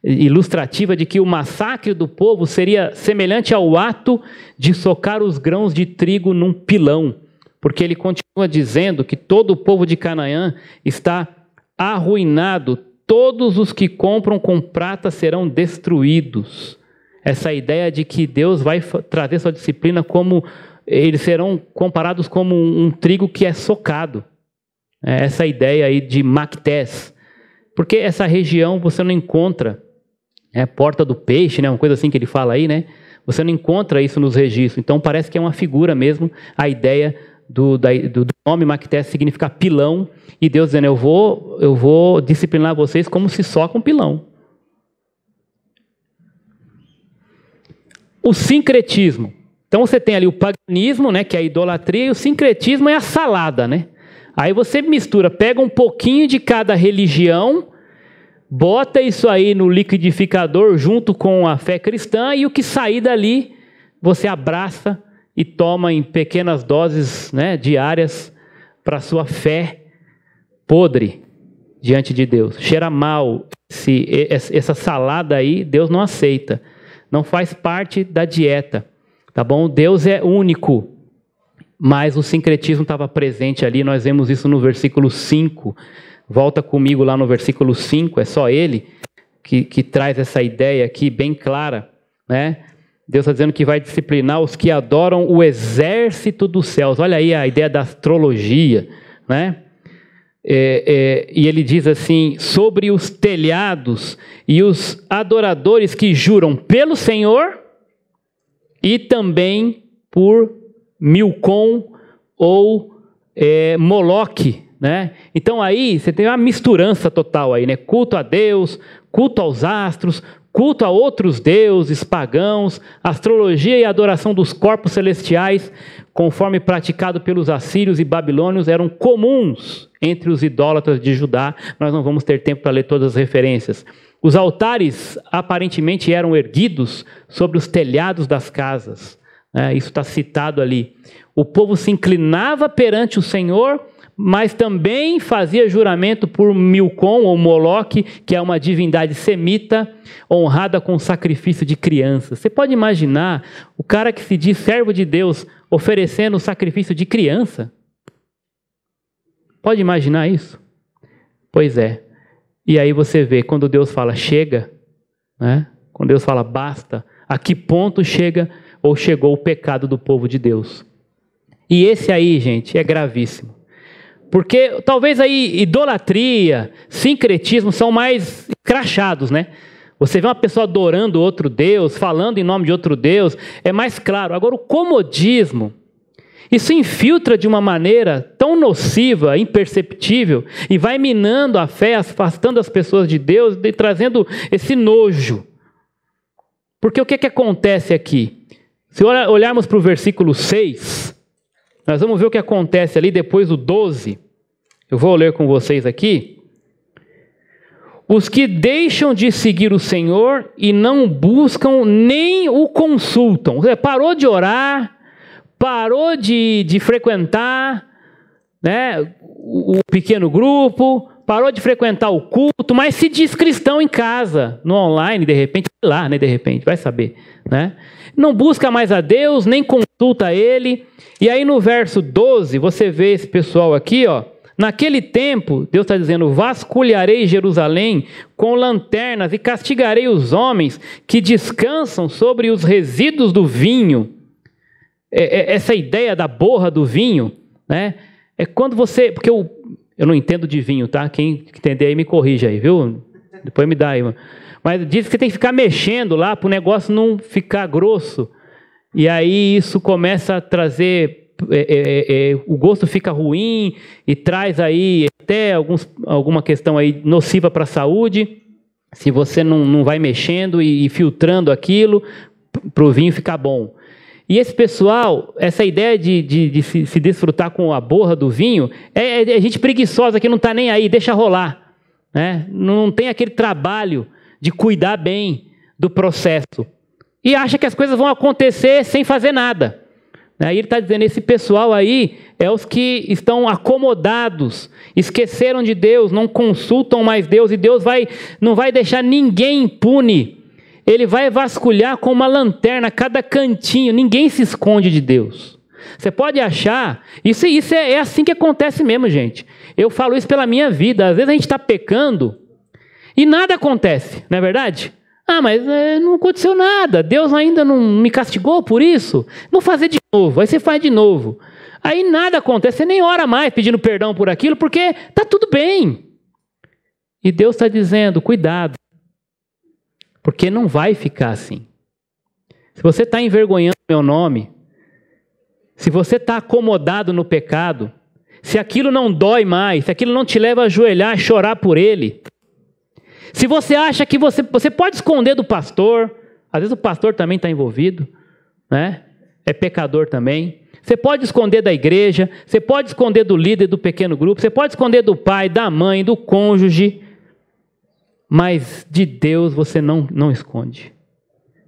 ilustrativa de que o massacre do povo seria semelhante ao ato de socar os grãos de trigo num pilão, porque ele continua dizendo que todo o povo de Canaã está arruinado, todos os que compram com prata serão destruídos. Essa ideia de que Deus vai trazer sua disciplina como eles serão comparados como um trigo que é socado. Essa ideia aí de Mactés. Porque essa região você não encontra, Porta do Peixe, né? Uma coisa assim que ele fala aí, né? Você não encontra isso nos registros. Então parece que é uma figura mesmo, a ideia do nome Mactés significa pilão, e Deus dizendo, eu vou disciplinar vocês como se soca um pilão. O sincretismo. Então você tem ali o paganismo, né, que é a idolatria, e o sincretismo é a salada, né? Aí você mistura, pega um pouquinho de cada religião, bota isso aí no liquidificador junto com a fé cristã, e o que sair dali você abraça e toma em pequenas doses, né, diárias para a sua fé podre diante de Deus. Cheira mal, essa salada aí Deus não aceita. Não faz parte da dieta, tá bom? Deus é único, Mas o sincretismo estava presente ali, nós vemos isso no versículo 5. Volta comigo lá no versículo 5, é só ele que traz essa ideia aqui bem clara, né? Deus está dizendo que vai disciplinar os que adoram o exército dos céus. Olha aí a ideia da astrologia, né? E ele diz assim, sobre os telhados e os adoradores que juram pelo Senhor e também por Milcom ou Moloque, né? Então aí você tem uma misturança total aí, né? Culto a Deus, culto aos astros, culto a outros deuses pagãos, astrologia e adoração dos corpos celestiais, conforme praticado pelos assírios e babilônios, eram comuns entre os idólatras de Judá. Nós não vamos ter tempo para ler todas as referências. Os altares aparentemente eram erguidos sobre os telhados das casas. Isso está citado ali. O povo se inclinava perante o Senhor, mas também fazia juramento por Milcom ou Moloque, que é uma divindade semita, honrada com sacrifício de crianças. Você pode imaginar o cara que se diz servo de Deus oferecendo sacrifício de criança? Pode imaginar isso? Pois é. E aí você vê, quando Deus fala chega, né? Quando Deus fala basta, a que ponto chega ou chegou o pecado do povo de Deus? E esse aí, gente, é gravíssimo. Porque talvez aí idolatria, sincretismo são mais escrachados, né? Você vê uma pessoa adorando outro Deus, falando em nome de outro Deus, é mais claro. Agora o comodismo, isso infiltra de uma maneira tão nociva, imperceptível, e vai minando a fé, afastando as pessoas de Deus, e trazendo esse nojo. Porque o que acontece aqui? Se olharmos para o versículo 6, nós vamos ver o que acontece ali depois do 12. Eu vou ler com vocês aqui. Os que deixam de seguir o Senhor e não buscam nem o consultam. Você parou de orar, parou de frequentar, né, o pequeno grupo, parou de frequentar o culto, mas se diz cristão em casa, no online, de repente, lá, né, de repente, vai saber, né? Não busca mais a Deus, nem consulta a Ele. E aí no verso 12, você vê esse pessoal aqui, ó. Naquele tempo, Deus está dizendo, vasculharei Jerusalém com lanternas e castigarei os homens que descansam sobre os resíduos do vinho. Essa ideia da borra do vinho, né? É quando você... Porque eu não entendo de vinho, tá? Quem entender aí me corrija aí, viu? Depois me dá aí. Mas diz que você tem que ficar mexendo lá para o negócio não ficar grosso. E aí isso começa a trazer... o gosto fica ruim e traz aí até alguma questão aí nociva para a saúde, se você não vai mexendo e filtrando aquilo para o vinho ficar bom. E esse pessoal, essa ideia de se desfrutar com a borra do vinho, é gente preguiçosa que não está nem aí, deixa rolar, né? Não tem aquele trabalho de cuidar bem do processo. E acha que as coisas vão acontecer sem fazer nada. Aí ele está dizendo, esse pessoal aí é os que estão acomodados, esqueceram de Deus, não consultam mais Deus, e Deus não vai deixar ninguém impune. Ele vai vasculhar com uma lanterna cada cantinho, ninguém se esconde de Deus. Você pode achar, isso é assim que acontece mesmo, gente. Eu falo isso pela minha vida, às vezes a gente está pecando e nada acontece, não é verdade? Ah, mas não aconteceu nada, Deus ainda não me castigou por isso, vou fazer de novo, aí você faz de novo. Aí nada acontece, você nem ora mais pedindo perdão por aquilo, porque está tudo bem. E Deus está dizendo, cuidado, porque não vai ficar assim. Se você está envergonhando meu nome, se você está acomodado no pecado, se aquilo não dói mais, se aquilo não te leva a ajoelhar e chorar por ele, se você acha que você pode esconder do pastor, às vezes o pastor também está envolvido, né? É pecador também. Você pode esconder da igreja, você pode esconder do líder do pequeno grupo, você pode esconder do pai, da mãe, do cônjuge, mas de Deus você não esconde.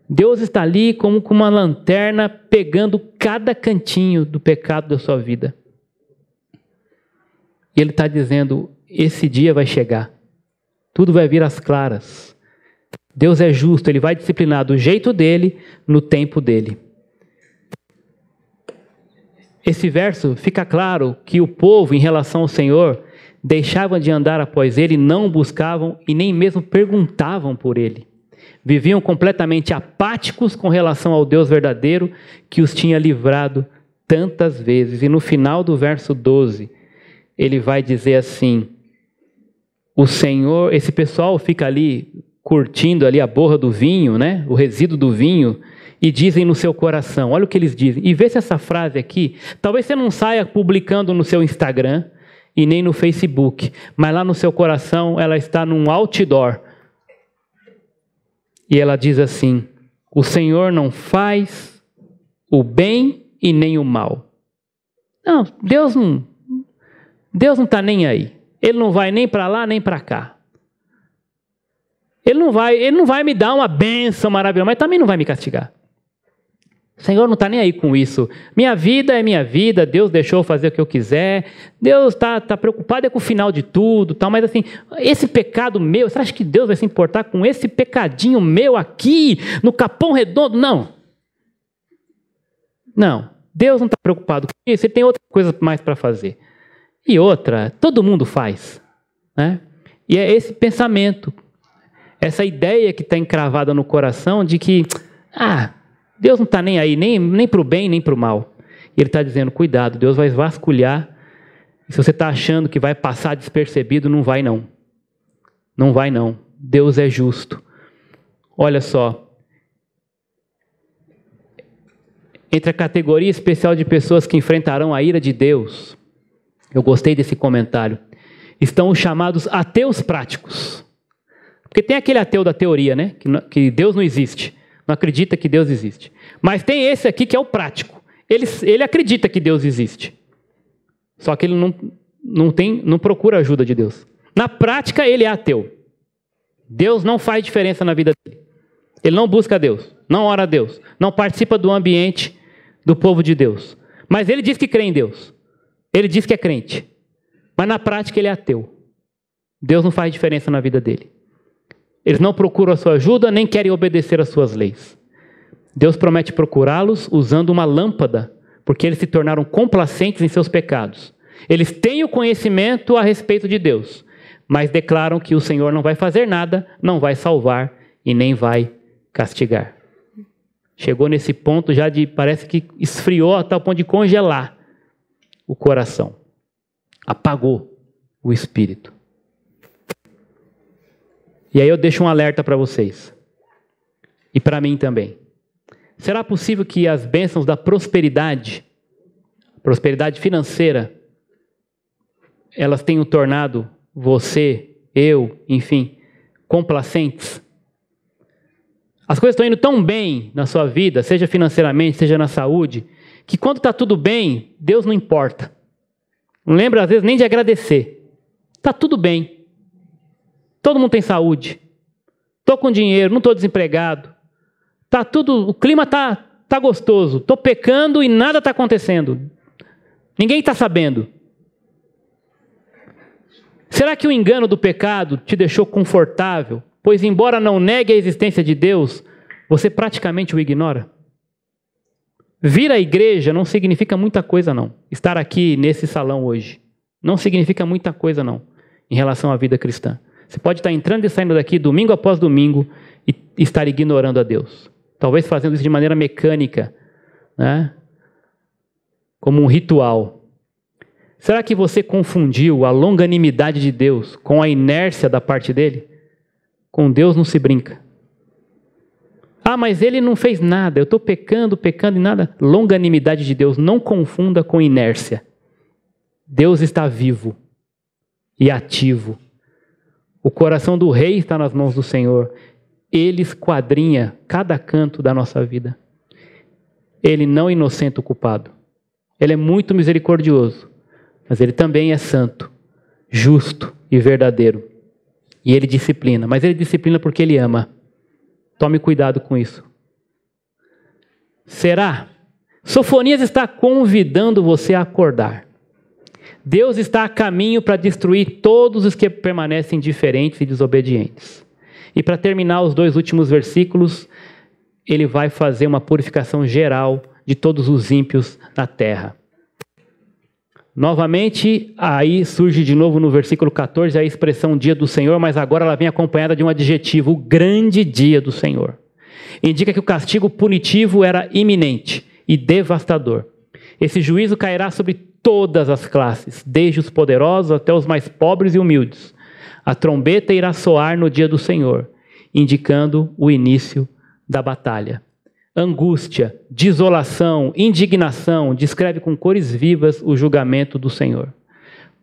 Deus está ali como com uma lanterna pegando cada cantinho do pecado da sua vida. E Ele está dizendo, esse dia vai chegar. Tudo vai vir às claras. Deus é justo, Ele vai disciplinar do jeito dele, no tempo dele. esse verso fica claro que o povo, em relação ao Senhor, deixavam de andar após ele, não buscavam e nem mesmo perguntavam por ele. Viviam completamente apáticos com relação ao Deus verdadeiro que os tinha livrado tantas vezes. E no final do verso 12, ele vai dizer assim: o Senhor, esse pessoal fica ali curtindo ali a borra do vinho, né? O resíduo do vinho, e dizem no seu coração, olha o que eles dizem. E vê se essa frase aqui, talvez você não saia publicando no seu Instagram e nem no Facebook, mas lá no seu coração ela está num outdoor. E ela diz assim: o Senhor não faz o bem e nem o mal. Não, Deus não está nem aí. Ele não vai nem para lá nem para cá. Ele não vai me dar uma bênção maravilhosa, mas também não vai me castigar. O Senhor não está nem aí com isso. Minha vida é minha vida, Deus deixou eu fazer o que eu quiser, Deus está preocupado com o final de tudo, tal, mas assim, esse pecado meu, você acha que Deus vai se importar com esse pecadinho meu aqui, no Capão Redondo? Não. Não, Deus não está preocupado com isso, ele tem outra coisa mais para fazer. E outra, todo mundo faz, né? E é esse pensamento, essa ideia que está encravada no coração de que, Deus não está nem aí, nem para o bem, nem para o mal. E ele está dizendo, cuidado, Deus vai vasculhar. Se você está achando que vai passar despercebido, não vai não. Não vai não. Deus é justo. Olha só. Entre a categoria especial de pessoas que enfrentarão a ira de Deus, eu gostei desse comentário, estão os chamados ateus práticos. Porque tem aquele ateu da teoria, né? Que Deus não existe. Não acredita que Deus existe. Mas tem esse aqui que é o prático. Ele acredita que Deus existe. Só que ele não procura ajuda de Deus. Na prática, ele é ateu. Deus não faz diferença na vida dele. Ele não busca Deus, não ora a Deus, não participa do ambiente do povo de Deus. Mas ele diz que crê em Deus. Ele diz que é crente. Mas na prática ele é ateu. Deus não faz diferença na vida dele. Eles não procuram a sua ajuda, nem querem obedecer às suas leis. Deus promete procurá-los usando uma lâmpada, porque eles se tornaram complacentes em seus pecados. Eles têm o conhecimento a respeito de Deus, mas declaram que o Senhor não vai fazer nada, não vai salvar e nem vai castigar. Chegou nesse ponto já parece que esfriou a tal ponto de congelar o coração. Apagou o espírito. E aí eu deixo um alerta para vocês. E para mim também. Será possível que as bênçãos da prosperidade financeira, elas tenham tornado você, eu, enfim, complacentes? As coisas estão indo tão bem na sua vida, seja financeiramente, seja na saúde, que quando está tudo bem, Deus não importa. Não lembra às vezes nem de agradecer. Está tudo bem. Todo mundo tem saúde. Estou com dinheiro, não estou desempregado. Tá tudo, o clima está gostoso. Estou pecando e nada está acontecendo. Ninguém está sabendo. Será que o engano do pecado te deixou confortável? Pois embora não negue a existência de Deus, você praticamente o ignora? Vir à igreja não significa muita coisa não. Estar aqui nesse salão hoje não significa muita coisa não, em relação à vida cristã. Você pode estar entrando e saindo daqui domingo após domingo e estar ignorando a Deus. Talvez fazendo isso de maneira mecânica, né? Como um ritual. Será que você confundiu a longanimidade de Deus com a inércia da parte dele? Com Deus não se brinca. Mas ele não fez nada, eu estou pecando e nada. Longanimidade de Deus, não confunda com inércia. Deus está vivo e ativo. O coração do rei está nas mãos do Senhor. Ele esquadrinha cada canto da nossa vida. Ele não inocenta o culpado. Ele é muito misericordioso, mas ele também é santo, justo e verdadeiro. E ele disciplina, mas ele disciplina porque ele ama. Tome cuidado com isso. Será? Sofonias está convidando você a acordar. Deus está a caminho para destruir todos os que permanecem indiferentes e desobedientes. E para terminar os 2 últimos versículos, ele vai fazer uma purificação geral de todos os ímpios na terra. Novamente, aí surge de novo no versículo 14 a expressão dia do Senhor, mas agora ela vem acompanhada de um adjetivo, o grande dia do Senhor. Indica que o castigo punitivo era iminente e devastador. Esse juízo cairá sobre todas as classes, desde os poderosos até os mais pobres e humildes. A trombeta irá soar no dia do Senhor, indicando o início da batalha. Angústia, desolação, indignação, descreve com cores vivas o julgamento do Senhor.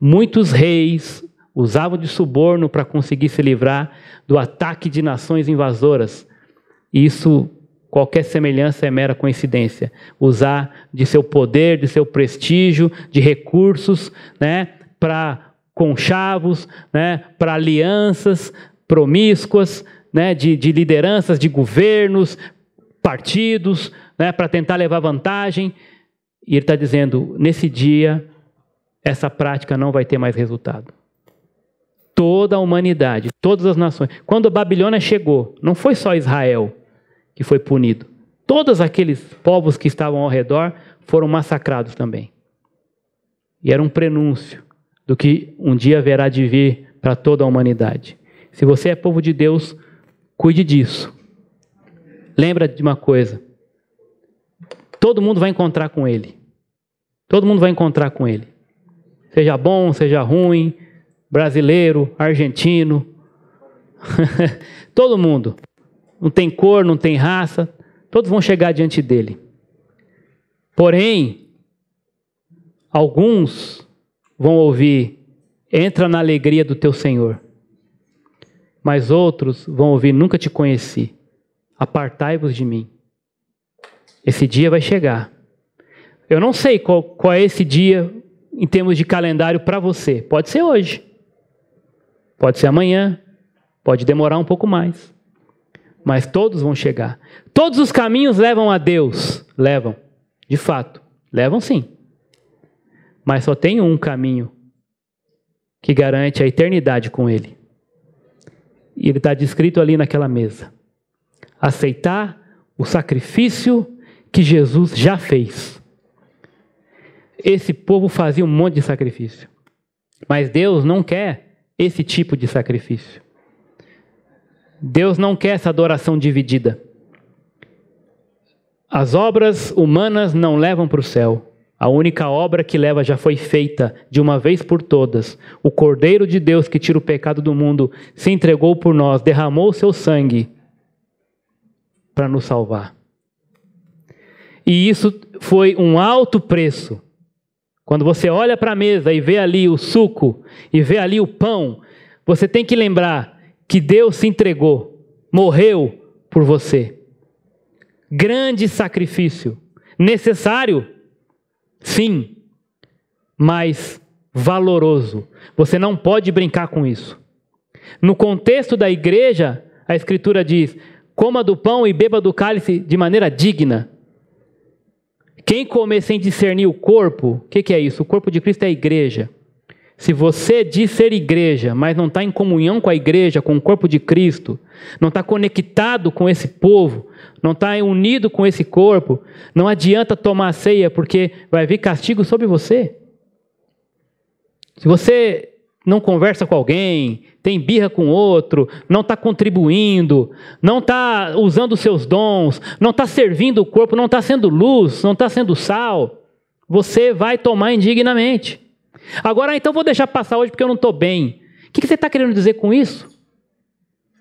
Muitos reis usavam de suborno para conseguir se livrar do ataque de nações invasoras. Isso, qualquer semelhança é mera coincidência. Usar de seu poder, de seu prestígio, de recursos, para conchavos, para alianças promíscuas, de lideranças, de governos, partidos, para tentar levar vantagem. E ele está dizendo, nesse dia, essa prática não vai ter mais resultado. Toda a humanidade, todas as nações. Quando a Babilônia chegou, não foi só Israel que foi punido. Todos aqueles povos que estavam ao redor foram massacrados também. E era um prenúncio do que um dia haverá de vir para toda a humanidade. Se você é povo de Deus, cuide disso. Lembra de uma coisa. Todo mundo vai encontrar com Ele. Todo mundo vai encontrar com Ele. Seja bom, seja ruim, brasileiro, argentino. Todo mundo. Não tem cor, não tem raça. Todos vão chegar diante dEle. Porém, alguns vão ouvir, entra na alegria do teu Senhor. Mas outros vão ouvir, nunca te conheci. Apartai-vos de mim. Esse dia vai chegar. Eu não sei qual é esse dia em termos de calendário para você. Pode ser hoje. Pode ser amanhã. Pode demorar um pouco mais. Mas todos vão chegar. Todos os caminhos levam a Deus. Levam. De fato. Levam sim. Mas só tem um caminho que garante a eternidade com Ele. E ele está descrito ali naquela mesa. Aceitar o sacrifício que Jesus já fez. Esse povo fazia um monte de sacrifício. Mas Deus não quer esse tipo de sacrifício. Deus não quer essa adoração dividida. As obras humanas não levam para o céu. A única obra que leva já foi feita de uma vez por todas. O Cordeiro de Deus que tira o pecado do mundo se entregou por nós, derramou o seu sangue para nos salvar. E isso foi um alto preço. Quando você olha para a mesa e vê ali o suco e vê ali o pão, você tem que lembrar que Deus se entregou, morreu por você. Grande sacrifício, necessário, sim, mas valoroso. Você não pode brincar com isso. No contexto da igreja, a Escritura diz, coma do pão e beba do cálice de maneira digna. Quem comer sem discernir o corpo, o que é isso? O corpo de Cristo é a igreja. Se você diz ser igreja, mas não está em comunhão com a igreja, com o corpo de Cristo, não está conectado com esse povo, não está unido com esse corpo, não adianta tomar a ceia, porque vai vir castigo sobre você. Se você não conversa com alguém, tem birra com outro, não está contribuindo, não está usando os seus dons, não está servindo o corpo, não está sendo luz, não está sendo sal, você vai tomar indignamente. Agora, então, vou deixar passar hoje porque eu não estou bem. O que você está querendo dizer com isso?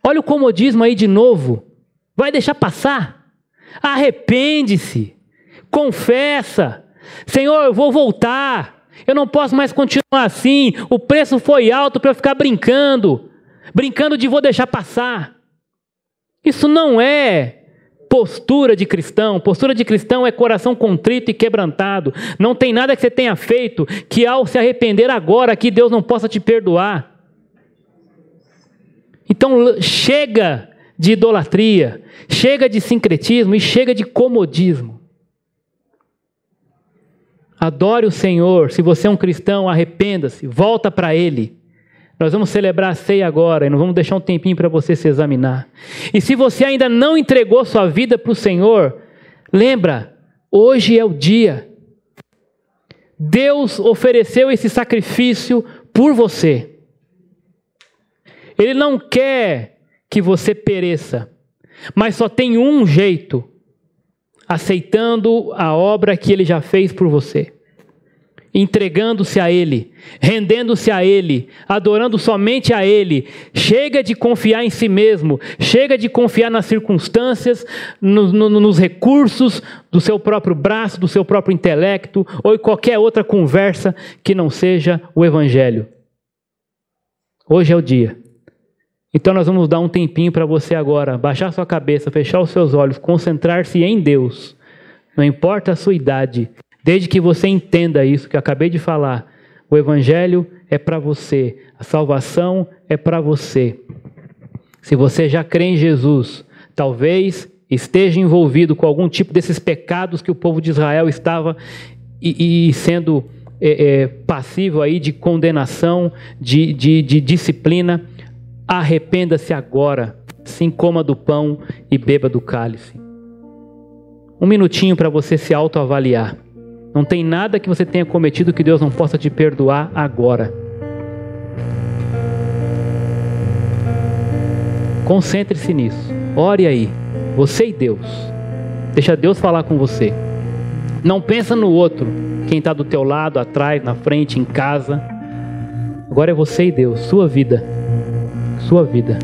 Olha o comodismo aí de novo. Vai deixar passar? Arrepende-se. Confessa. Senhor, eu vou voltar. Eu não posso mais continuar assim. O preço foi alto para eu ficar brincando. Brincando de vou deixar passar. Isso não é postura de cristão. Postura de cristão é coração contrito e quebrantado. Não tem nada que você tenha feito que ao se arrepender agora que Deus não possa te perdoar. Então chega de idolatria, chega de sincretismo e chega de comodismo. Adore o Senhor. Se você é um cristão, arrependa-se, volta para Ele. Nós vamos celebrar a ceia agora e nós vamos deixar um tempinho para você se examinar. E se você ainda não entregou sua vida para o Senhor, lembra, hoje é o dia. Deus ofereceu esse sacrifício por você. Ele não quer que você pereça, mas só tem um jeito: aceitando a obra que Ele já fez por você, entregando-se a Ele, rendendo-se a Ele, adorando somente a Ele. Chega de confiar em si mesmo, chega de confiar nas circunstâncias, nos recursos do seu próprio braço, do seu próprio intelecto, ou em qualquer outra conversa que não seja o Evangelho. Hoje é o dia. Então nós vamos dar um tempinho para você agora, baixar sua cabeça, fechar os seus olhos, concentrar-se em Deus. Não importa a sua idade, desde que você entenda isso que eu acabei de falar. O Evangelho é para você, a salvação é para você. Se você já crê em Jesus, talvez esteja envolvido com algum tipo desses pecados que o povo de Israel estava sendo passivo aí de condenação, de disciplina. Arrependa-se agora, assim coma do pão e beba do cálice. Um minutinho para você se autoavaliar. Não tem nada que você tenha cometido que Deus não possa te perdoar agora. Concentre-se nisso. Ore aí, você e Deus. Deixa Deus falar com você. Não pensa no outro, quem está do teu lado, atrás, na frente, em casa. Agora é você e Deus, sua vida. Sua vida.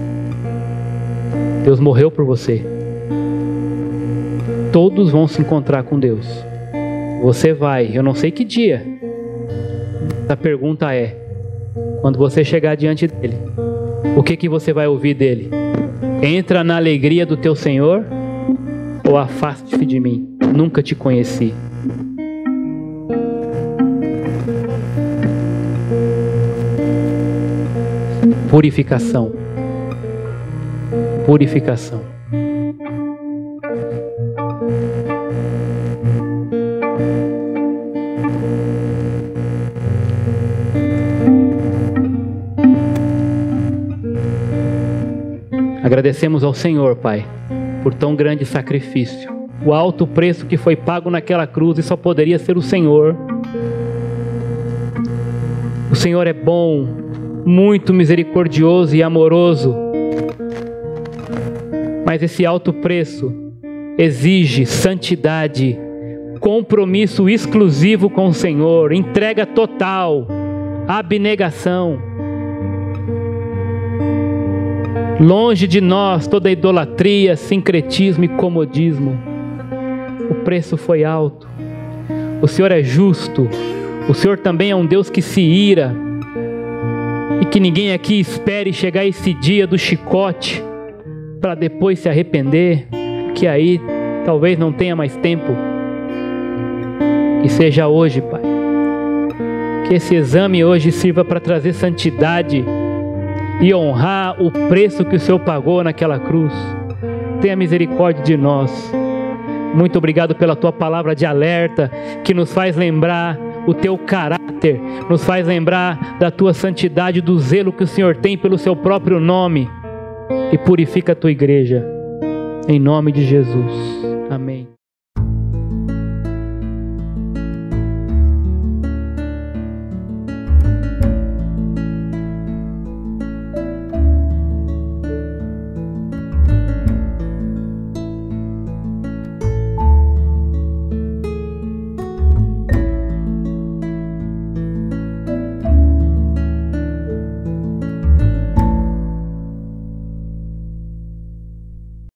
Deus morreu por você. Todos vão se encontrar com Deus. Você vai, eu não sei que dia. A pergunta é: quando você chegar diante dele, o que você vai ouvir dele? Entra na alegria do teu Senhor, ou afaste-te de mim, nunca te conheci. Purificação. Purificação. Agradecemos ao Senhor, Pai, por tão grande sacrifício. O alto preço que foi pago naquela cruz, e só poderia ser o Senhor. O Senhor é bom, muito misericordioso e amoroso. Mas esse alto preço exige santidade, compromisso exclusivo com o Senhor, entrega total, abnegação. Longe de nós toda idolatria, sincretismo e comodismo. O preço foi alto. O Senhor é justo. O Senhor também é um Deus que se ira. E que ninguém aqui espere chegar esse dia do chicote para depois se arrepender, que aí talvez não tenha mais tempo. Que seja hoje, Pai. Que esse exame hoje sirva para trazer santidade e honrar o preço que o Senhor pagou naquela cruz. Tenha misericórdia de nós. Muito obrigado pela Tua palavra de alerta, que nos faz lembrar o Teu caráter, nos faz lembrar da Tua santidade, do zelo que o Senhor tem pelo Seu próprio nome. E purifica a Tua igreja, em nome de Jesus. Amém.